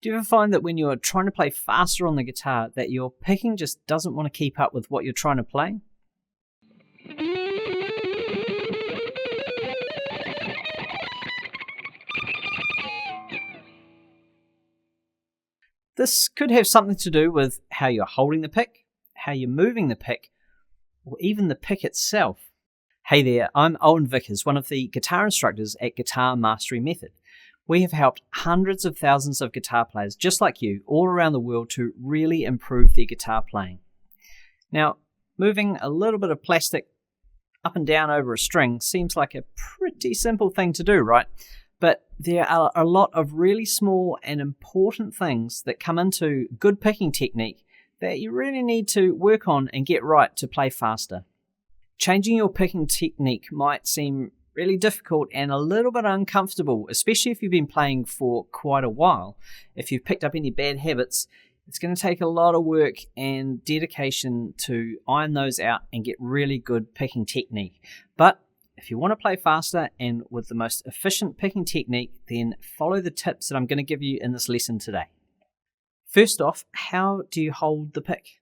Do you ever find that when you're trying to play faster on the guitar that your picking just doesn't want to keep up with what you're trying to play? This could have something to do with how you're holding the pick, how you're moving the pick, or even the pick itself. Hey there, I'm Owen Vickers, one of the guitar instructors at Guitar Mastery Method. We have helped hundreds of thousands of guitar players just like you all around the world to really improve their guitar playing. Now, moving a little bit of plastic up and down over a string seems like a pretty simple thing to do, right? But there are a lot of really small and important things that come into good picking technique that you really need to work on and get right to play faster. Changing your picking technique might seem really difficult and a little bit uncomfortable, especially if you've been playing for quite a while. If you've picked up any bad habits, it's going to take a lot of work and dedication to iron those out and get really good picking technique. But if you want to play faster and with the most efficient picking technique, then follow the tips that I'm going to give you in this lesson today. First off, how do you hold the pick?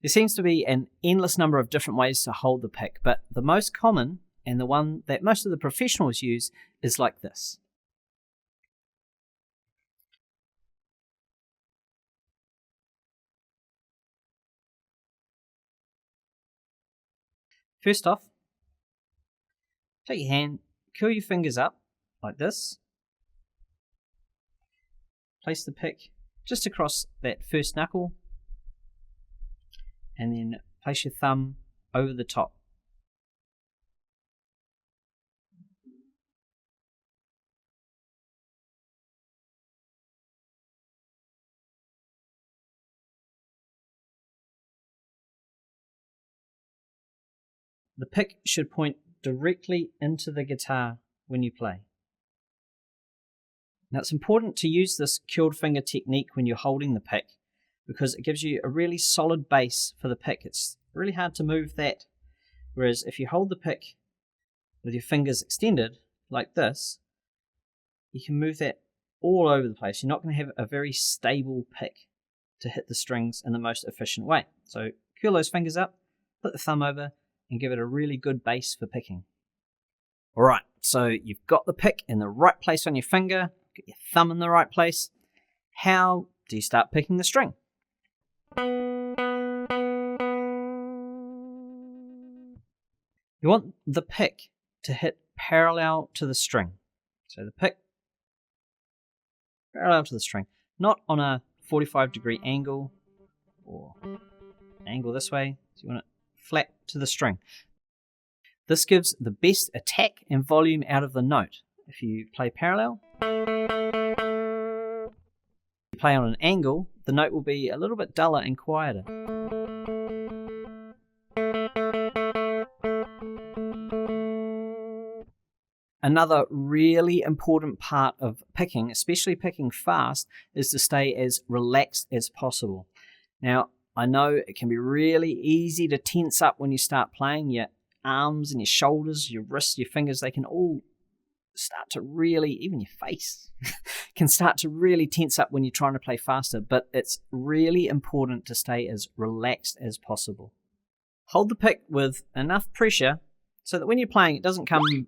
There seems to be an endless number of different ways to hold the pick, but the most common and the one that most of the professionals use is like this. First off, take your hand, curl your fingers up like this. Place the pick just across that first knuckle, and then place your thumb over the top. The pick should point directly into the guitar when you play. Now it's important to use this curled finger technique when you're holding the pick because it gives you a really solid base for the pick. It's really hard to move that. Whereas if you hold the pick with your fingers extended like this, you can move that all over the place. You're not going to have a very stable pick to hit the strings in the most efficient way. So curl those fingers up, put the thumb over, and give it a really good base for picking. Alright, so you've got the pick in the right place on your finger, got your thumb in the right place. How do you start picking the string? You want the pick to hit parallel to the string. So the pick parallel to the string, not on a 45-degree angle or angle this way. So you want it flat to the string. This gives the best attack and volume out of the note. If you play parallel, if you play on an angle, the note will be a little bit duller and quieter. Another really important part of picking, especially picking fast, is to stay as relaxed as possible. Now, I know it can be really easy to tense up when you start playing. Your arms and your shoulders, your wrists, your fingers, they can all start to really, even your face, can start to really tense up when you're trying to play faster. But it's really important to stay as relaxed as possible. Hold the pick with enough pressure so that when you're playing, it doesn't come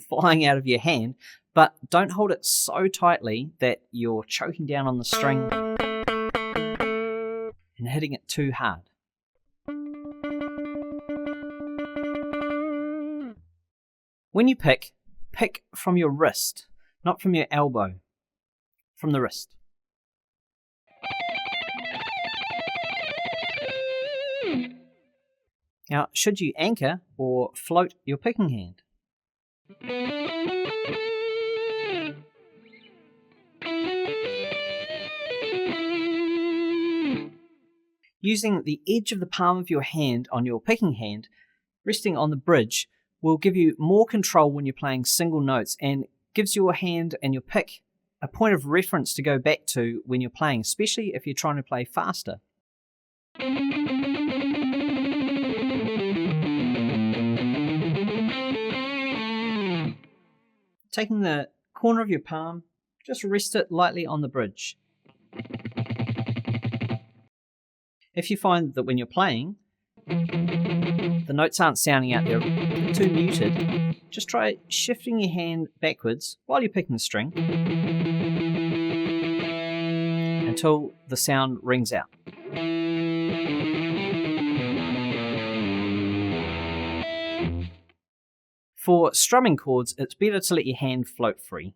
flying out of your hand, but don't hold it so tightly that you're choking down on the string and hitting it too hard. When you pick from your wrist, not from your elbow, from the wrist. Now, should you anchor or float your picking hand? Using the edge of the palm of your hand on your picking hand, resting on the bridge, will give you more control when you're playing single notes and gives your hand and your pick a point of reference to go back to when you're playing, especially if you're trying to play faster. Taking the corner of your palm, just rest it lightly on the bridge. If you find that when you're playing, the notes aren't sounding out there, they're too muted, just try shifting your hand backwards while you're picking the string until the sound rings out. For strumming chords, it's better to let your hand float free.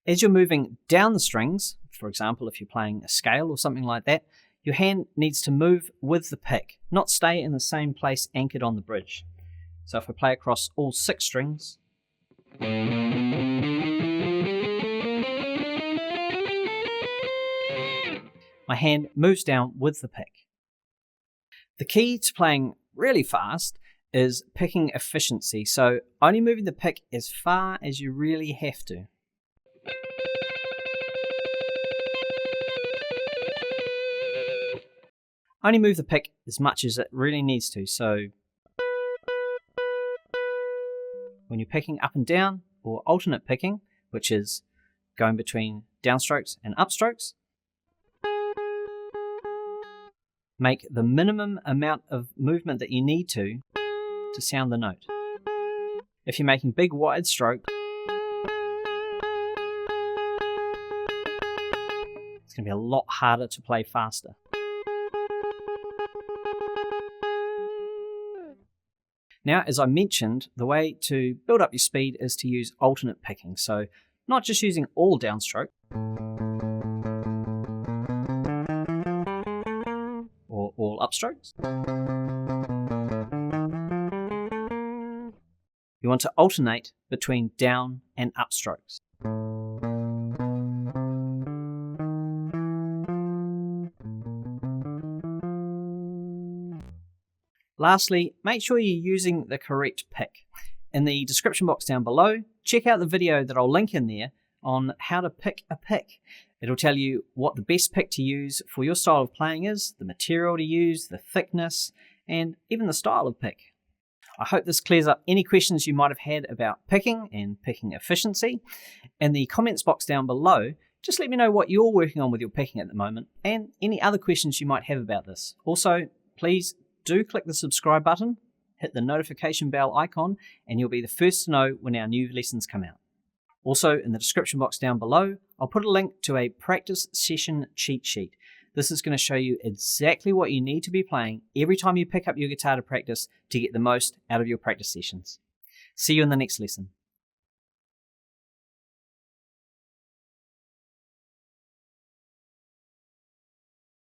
As you're moving down the strings, for example, if you're playing a scale or something like that, your hand needs to move with the pick, not stay in the same place anchored on the bridge. So if I play across all 6 strings, my hand moves down with the pick. The key to playing really fast is picking efficiency, so only moving the pick as far as you really have to. Only move the pick as much as it really needs to, so when you're picking up and down, or alternate picking, which is going between downstrokes and upstrokes, make the minimum amount of movement that you need to sound the note. If you're making big wide strokes, it's going to be a lot harder to play faster. Now, as I mentioned, the way to build up your speed is to use alternate picking. So not just using all downstroke or all upstrokes. You want to alternate between down and upstrokes. Lastly, make sure you're using the correct pick. In the description box down below, check out the video that I'll link in there on how to pick a pick. It'll tell you what the best pick to use for your style of playing is, the material to use, the thickness, and even the style of pick. I hope this clears up any questions you might have had about picking and picking efficiency. In the comments box down below, just let me know what you're working on with your picking at the moment and any other questions you might have about this. Also, please do click the subscribe button, hit the notification bell icon, and you'll be the first to know when our new lessons come out. Also, in the description box down below, I'll put a link to a practice session cheat sheet. This is going to show you exactly what you need to be playing every time you pick up your guitar to practice to get the most out of your practice sessions. See you in the next lesson.